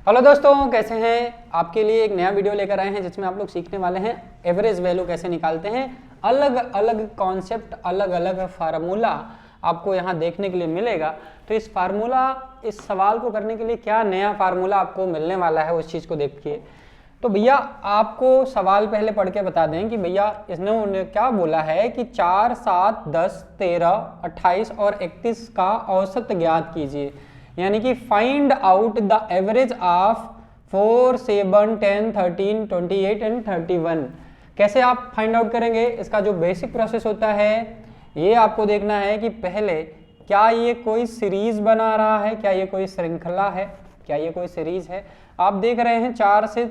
Hello दोस्तों, कैसे हैं? आपके लिए एक नया वीडियो लेकर आए हैं जिसमें आप लोग सीखने वाले हैं एवरेज वैल्यू कैसे निकालते हैं। अलग अलग कॉन्सेप्ट, अलग अलग फार्मूला आपको यहाँ देखने के लिए मिलेगा। तो इस सवाल को करने के लिए क्या नया फार्मूला आपको मिलने वाला है, उस चीज़ को देखिए। तो भैया आपको सवाल पहले पढ़ के बता दें कि भैया इसने क्या बोला है कि 4, 7, 10, 13, 28 और 31 का औसत ज्ञात कीजिए, यानी कि find out the average of 4, 7, 10, 13, 28 and 31। कैसे आप फाइंड आउट करेंगे? इसका जो बेसिक प्रोसेस होता है ये आपको देखना है कि पहले क्या ये कोई सीरीज बना रहा है, क्या ये कोई श्रृंखला है, क्या ये कोई सीरीज है। आप देख रहे हैं 4 से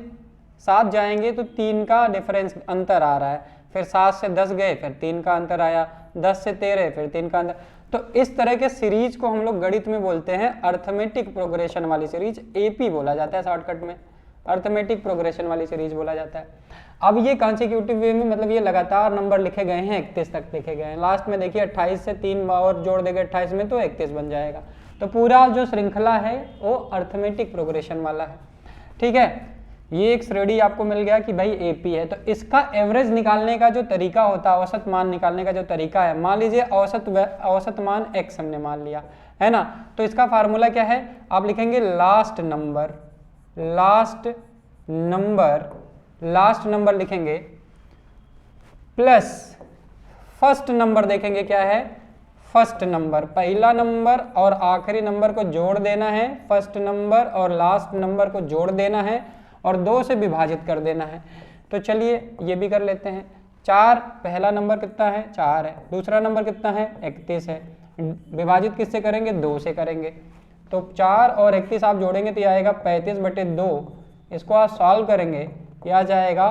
7 जाएंगे तो 3 का डिफरेंस अंतर आ रहा है, फिर 7 से 10 गए फिर 3 का अंतर आया, 10 से 13 फिर 3 का अंतर। तो इस तरह के सीरीज को हम लोग गणित में बोलते हैं अर्थमेटिक प्रोग्रेशन वाली सीरीज, एपी बोला जाता है शॉर्टकट में, अर्थमेटिक प्रोग्रेशन वाली सीरीज बोला जाता है। अब ये कॉन्सिक्यूटिव वे में मतलब ये लगातार नंबर लिखे गए हैं, 31 तक लिखे गए हैं। लास्ट में देखिए 28 से 3 और जोड़ देंगे 28 में तो 31 बन जाएगा। तो पूरा जो श्रृंखला है वो अर्थमेटिक प्रोग्रेशन वाला है, ठीक है। ये एक श्रेणी आपको मिल गया कि भाई एपी है। तो इसका एवरेज निकालने का जो तरीका होता है, औसत मान निकालने का जो तरीका है, मान लीजिए औसत मान x हमने मान लिया है ना। तो इसका फार्मूला क्या है? आप लिखेंगे लास्ट नंबर लिखेंगे प्लस फर्स्ट नंबर, देखेंगे क्या है फर्स्ट नंबर, पहला नंबर और आखिरी नंबर को जोड़ देना है, फर्स्ट नंबर और लास्ट नंबर को जोड़ देना है और 2 से विभाजित कर देना है। तो चलिए ये भी कर लेते हैं। 4 पहला नंबर कितना है? 4 है। दूसरा नंबर कितना है? 31 है। विभाजित किससे करेंगे? 2 से करेंगे। तो 4 और 31 आप जोड़ेंगे तो ये आएगा 35/2। इसको आप सॉल्व करेंगे, ये आ जाएगा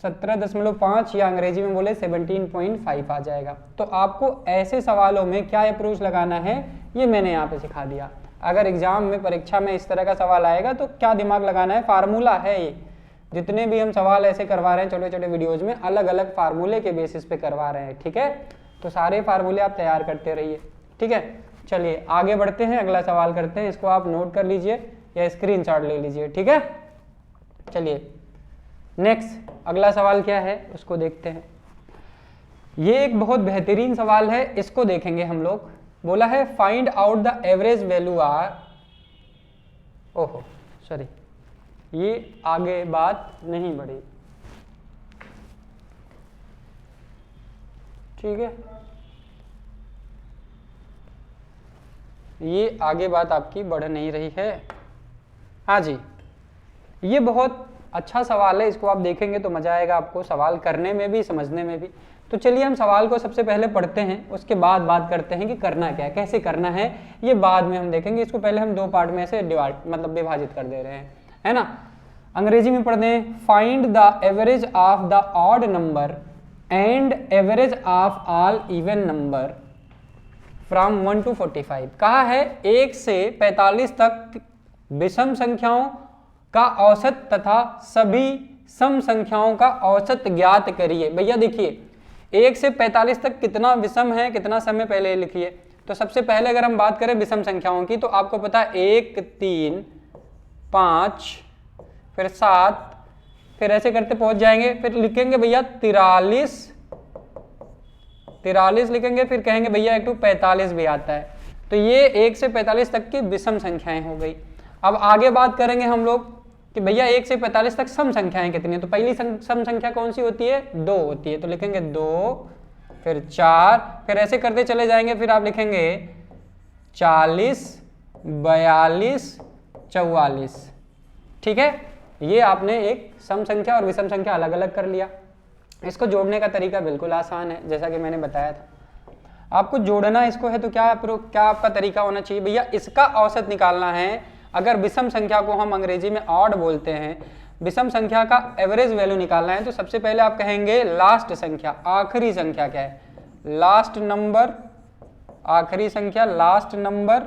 17.5 या अंग्रेजी में बोले 17.5 आ जाएगा। तो आपको ऐसे सवालों में क्या अप्रोच लगाना है ये मैंने यहाँ पे सिखा दिया। अगर एग्जाम में, परीक्षा में इस तरह का सवाल आएगा तो क्या दिमाग लगाना है, फार्मूला है ये। जितने भी हम सवाल ऐसे करवा रहे हैं छोटे छोटे वीडियोज में, अलग अलग फार्मूले के बेसिस पे करवा रहे हैं, ठीक है। तो सारे फार्मूले आप तैयार करते रहिए, ठीक है। चलिए आगे बढ़ते हैं, अगला सवाल करते हैं। इसको आप नोट कर लीजिए या स्क्रीनशॉट ले लीजिए, ठीक है। चलिए नेक्स्ट अगला सवाल क्या है उसको देखते हैं। ये एक बहुत बेहतरीन सवाल है, इसको देखेंगे हम लोग। बोला है find out the average value R, ओहो सॉरी ये आगे बात नहीं बढ़ी, ठीक है। ये आगे बात आपकी बढ़ नहीं रही है। हाँ जी, ये बहुत अच्छा सवाल है, इसको आप देखेंगे तो मजा आएगा आपको सवाल करने में भी, समझने में भी। तो चलिए हम सवाल को सबसे पहले पढ़ते हैं, उसके बाद बात करते हैं कि करना क्या है, कैसे करना है, ये बाद में हम देखेंगे। इसको पहले हम 2 पार्ट में ऐसे विभाजित कर दे रहे हैं, है ना। अंग्रेजी में पढ़ दें, find the average of the odd number and average of all even number from 1 to 45। कहा है 1 से 45 तक विषम संख्याओं का औसत तथा सभी सम संख्याओं का औसत ज्ञात करिए। भैया देखिए 1 से 45 तक कितना विषम है, कितना समय, पहले लिखिए। तो सबसे पहले अगर हम बात करें विषम संख्याओं की, तो आपको पता है 1, 3, 5, फिर 7, फिर ऐसे करते पहुंच जाएंगे। फिर लिखेंगे भैया 43 लिखेंगे, फिर कहेंगे भैया एक 45 भी आता है। तो ये 1 से 45 तक की विषम संख्याएं हो गई। अब आगे बात करेंगे हम लोग कि भैया 1 से 45 तक सम संख्याएं कितनी है। तो पहली सम संख्या कौन सी होती है? 2 होती है। तो लिखेंगे 2, फिर 4, फिर ऐसे करते चले जाएंगे। फिर आप लिखेंगे 40, 42, 44, ठीक है। ये आपने एक सम संख्या और विषम संख्या अलग अलग कर लिया। इसको जोड़ने का तरीका बिल्कुल आसान है, जैसा कि मैंने बताया था। आपको जोड़ना इसको है तो क्या आपका तरीका होना चाहिए? भैया इसका औसत निकालना है। अगर विषम संख्या को हम अंग्रेजी में ऑड बोलते हैं, विषम संख्या का एवरेज वैल्यू निकालना है, तो सबसे पहले आप कहेंगे लास्ट संख्या, आखिरी संख्या क्या है? लास्ट नंबर, आखिरी संख्या लास्ट नंबर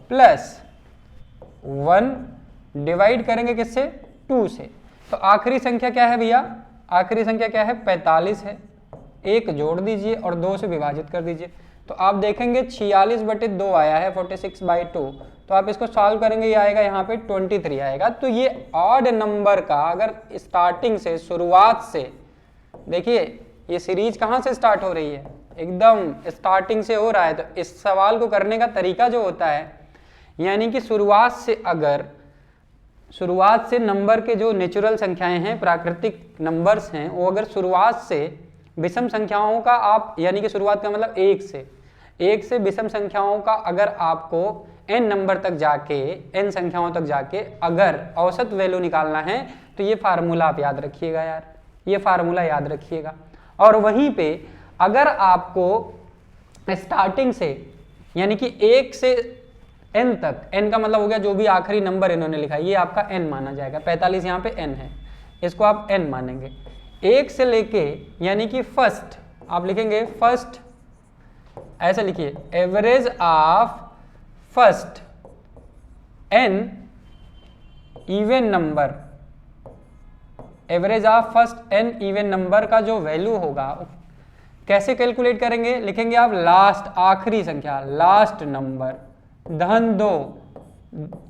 प्लस 1 डिवाइड करेंगे किससे? 2 से। तो आखिरी संख्या क्या है भैया? आखिरी संख्या क्या है? 45 है। 1 जोड़ दीजिए और 2 से विभाजित कर दीजिए। तो आप देखेंगे 46/2 आया है, 46/2। तो आप इसको सॉल्व करेंगे, ये आएगा यहाँ पे 23 आएगा। तो ये ऑड नंबर का अगर स्टार्टिंग से, शुरुआत से, देखिए ये सीरीज कहाँ से स्टार्ट हो रही है, एकदम स्टार्टिंग से हो रहा है। तो इस सवाल को करने का तरीका जो होता है, यानी कि शुरुआत से, अगर शुरुआत से नंबर के जो नेचुरल संख्याएं हैं, प्राकृतिक नंबर्स हैं, वो अगर शुरुआत से विषम संख्याओं का आप, यानी कि शुरुआत का मतलब एक से विषम संख्याओं का अगर आपको n नंबर तक जाके, n संख्याओं तक जाके अगर औसत वैल्यू निकालना है, तो ये फार्मूला आप याद रखिएगा यार, ये फार्मूला याद रखिएगा। और वहीं पे अगर आपको स्टार्टिंग से, यानी कि 1 से n तक, n का मतलब हो गया जो भी आखिरी नंबर इन्होंने लिखा है, ये आपका n माना जाएगा, 45 यहाँ पे n है, इसको आप n मानेंगे। 1 से लेके, यानी कि फर्स्ट आप लिखेंगे, फर्स्ट ऐसे लिखिए, average of first n even number, average of first n even number का जो वैल्यू होगा कैसे कैलकुलेट करेंगे, लिखेंगे आप लास्ट, आखिरी संख्या, लास्ट नंबर धन 2,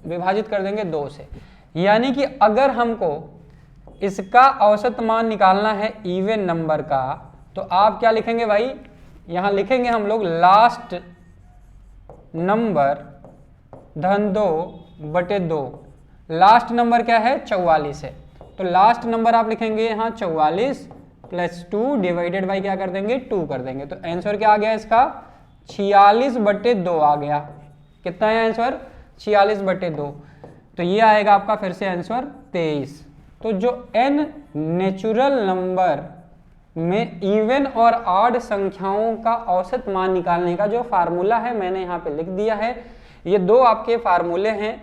विभाजित कर देंगे 2 से। यानी कि अगर हमको इसका औसत मान निकालना है इवन नंबर का, तो आप क्या लिखेंगे भाई, यहां लिखेंगे हम लोग लास्ट नंबर धन 2/2। लास्ट नंबर क्या है, 44 है, तो लास्ट नंबर आप लिखेंगे यहाँ 44 + 2 डिवाइडेड बाई क्या कर देंगे, 2 कर देंगे। तो आंसर क्या आ गया इसका, 46/2 आ गया। कितना है आंसर, 46/2। तो ये आएगा आपका फिर से आंसर 23। तो जो n नेचुरल नंबर में इवन और ऑड संख्याओं का औसत मान निकालने का जो फार्मूला है, मैंने यहाँ पे लिख दिया है। ये दो आपके फार्मूले हैं,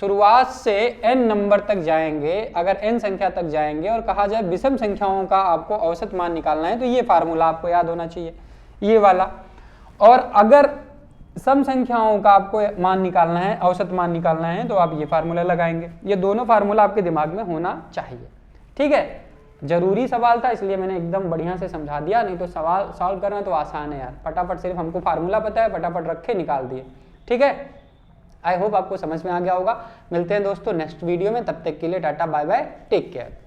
शुरुआत से n नंबर तक जाएंगे, अगर n संख्या तक जाएंगे और कहा जाए विषम संख्याओं का आपको औसत मान निकालना है, तो ये फार्मूला आपको याद होना चाहिए, ये वाला। और अगर सम संख्याओं का आपको मान निकालना है, औसत मान निकालना है, तो आप ये फार्मूला लगाएंगे। ये दोनों फार्मूला आपके दिमाग में होना चाहिए, ठीक है। जरूरी सवाल था इसलिए मैंने एकदम बढ़िया से समझा दिया, नहीं तो सवाल सॉल्व करना तो आसान है यार, फटाफट सिर्फ हमको फार्मूला पता है, फटाफट रखे निकाल दिए, ठीक है। आई होप आपको समझ में आ गया होगा। मिलते हैं दोस्तों नेक्स्ट वीडियो में, तब तक के लिए tata bye bye, take care.